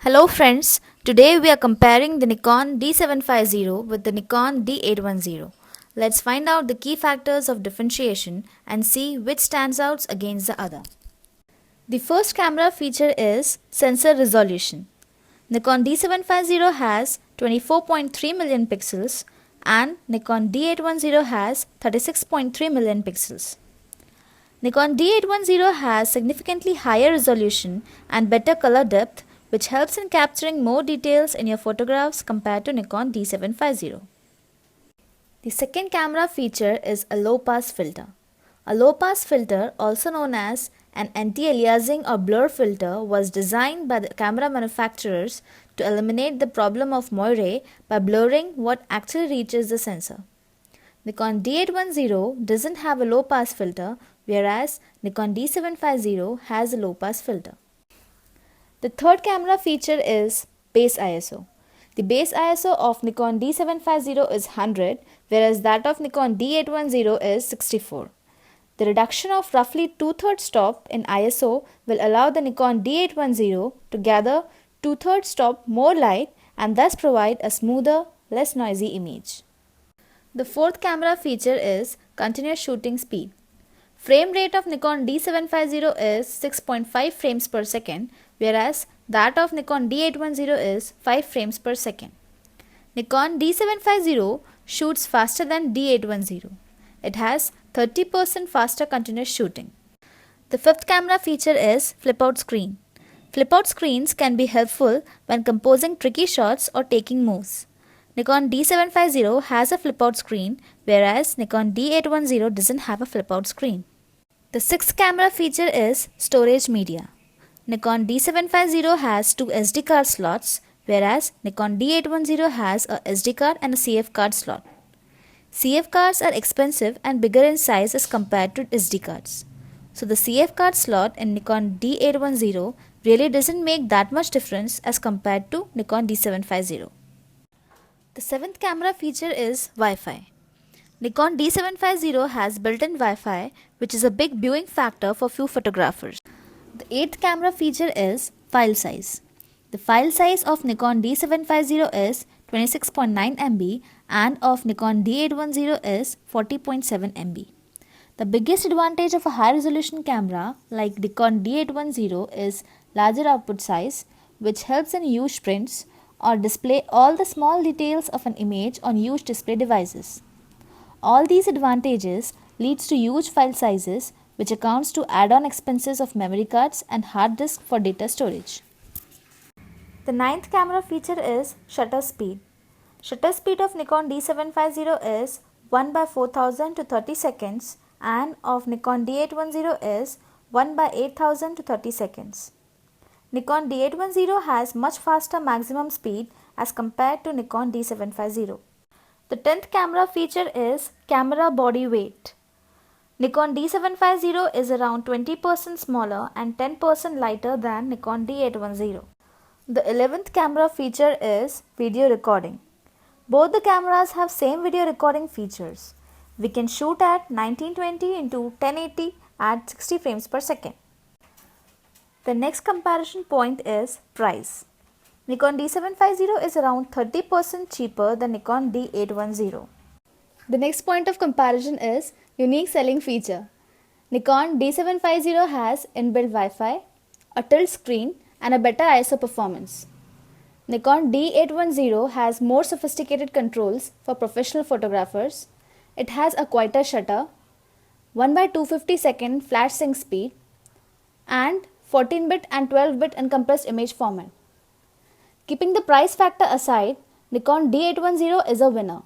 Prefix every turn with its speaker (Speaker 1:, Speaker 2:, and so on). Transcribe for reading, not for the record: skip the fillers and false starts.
Speaker 1: Hello friends, today we are comparing the Nikon D750 with the Nikon D810. Let's find out the key factors of differentiation and see which stands out against the other. The first camera feature is sensor resolution. Nikon D750 has 24.3 million pixels and Nikon D810 has 36.3 million pixels. Nikon D810 has significantly higher resolution and better color depth, which helps in capturing more details in your photographs compared to Nikon D750. The second camera feature is a low-pass filter. A low-pass filter, also known as an anti-aliasing or blur filter, was designed by the camera manufacturers to eliminate the problem of moire by blurring what actually reaches the sensor. Nikon D810 doesn't have a low-pass filter, whereas Nikon D750 has a low-pass filter. The third camera feature is base ISO. The base ISO of Nikon D750 is 100, whereas that of Nikon D810 is 64. The reduction of roughly 2/3 stop in ISO will allow the Nikon D810 to gather 2/3 stop more light and thus provide a smoother, less noisy image. The fourth camera feature is continuous shooting speed. Frame rate of Nikon D750 is 6.5 frames per second, whereas that of Nikon D810 is 5 frames per second. Nikon D750 shoots faster than D810. It has 30% faster continuous shooting. The fifth camera feature is flip-out screen. Flip-out screens can be helpful when composing tricky shots or taking moves. Nikon D750 has a flip-out screen, whereas Nikon D810 doesn't have a flip-out screen. The sixth camera feature is storage media. Nikon D750 has two SD card slots, whereas Nikon D810 has a SD card and a CF card slot. CF cards are expensive and bigger in size as compared to SD cards. So the CF card slot in Nikon D810 really doesn't make that much difference as compared to Nikon D750. The seventh camera feature is Wi-Fi. Nikon D750 has built-in Wi-Fi, which is a big viewing factor for few photographers. The eighth camera feature is file size. The file size of Nikon D750 is 26.9 MB and of Nikon D810 is 40.7 MB. The biggest advantage of a high-resolution camera like Nikon D810 is larger output size, which helps in huge prints or display all the small details of an image on huge display devices. All these advantages leads to huge file sizes, which accounts to add-on expenses of memory cards and hard disk for data storage. The ninth camera feature is shutter speed. Shutter speed of Nikon D750 is 1/4000 to 30 seconds and of Nikon D810 is 1/8000 to 30 seconds. Nikon D810 has much faster maximum speed as compared to Nikon D750. The 10th camera feature is camera body weight. Nikon D750 is around 20% smaller and 10% lighter than Nikon D810. The 11th camera feature is video recording. Both the cameras have same video recording features. We can shoot at 1920 x 1080 at 60 frames per second. The next comparison point is price. Nikon D750 is around 30% cheaper than Nikon D810. The next point of comparison is unique selling feature. Nikon D750 has inbuilt Wi-Fi, a tilt screen and a better ISO performance. Nikon D810 has more sophisticated controls for professional photographers. It has a quieter shutter, 1/250 second flash sync speed and 14-bit and 12-bit uncompressed image format. Keeping the price factor aside, Nikon D810 is a winner.